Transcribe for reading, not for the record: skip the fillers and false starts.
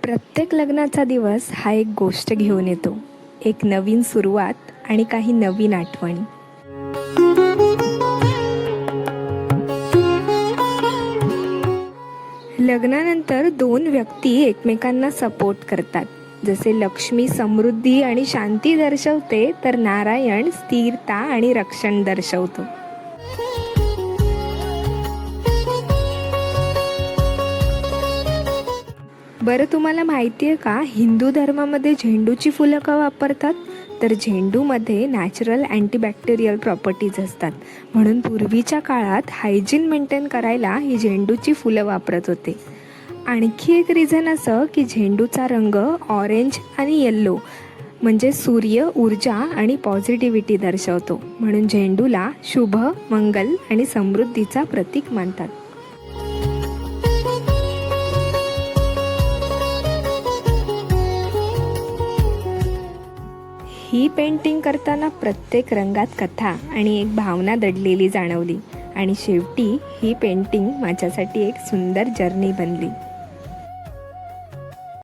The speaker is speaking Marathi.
प्रत्येक लग्नाचा दिवस हा एक गोष्ट घेऊन येतो, एक नवीन सुरुवात आणि काही नवीन आठवणी. लग्नानंतर दोन व्यक्ती एकमेकांना सपोर्ट करतात. जसे लक्ष्मी समृद्धी आणि शांती दर्शवते, तर नारायण स्थिरता आणि रक्षण दर्शवतो. बरं, तुम्हाला माहिती आहे का, हिंदू धर्मामध्ये झेंडूची फुलं का वापरतात? तर झेंडूमध्ये नॅचरल अँटीबॅक्टेरियल प्रॉपर्टीज असतात, म्हणून पूर्वीच्या काळात हायजीन मेंटेन करायला ही झेंडूची फुलं वापरत होते. आणखी एक रिझन असं की झेंडूचा रंग ऑरेंज आणि येल्लो म्हणजे सूर्य ऊर्जा आणि पॉझिटिव्हिटी दर्शवतो, म्हणून झेंडूला शुभ, मंगल आणि समृद्धीचा प्रतीक मानतात. ही पेंटिंग करताना प्रत्येक रंगात कथा आणि एक भावना दडलेली जाणवली, आणि शेवटी ही पेंटिंग माझ्यासाठी एक सुंदर जर्नी बनली.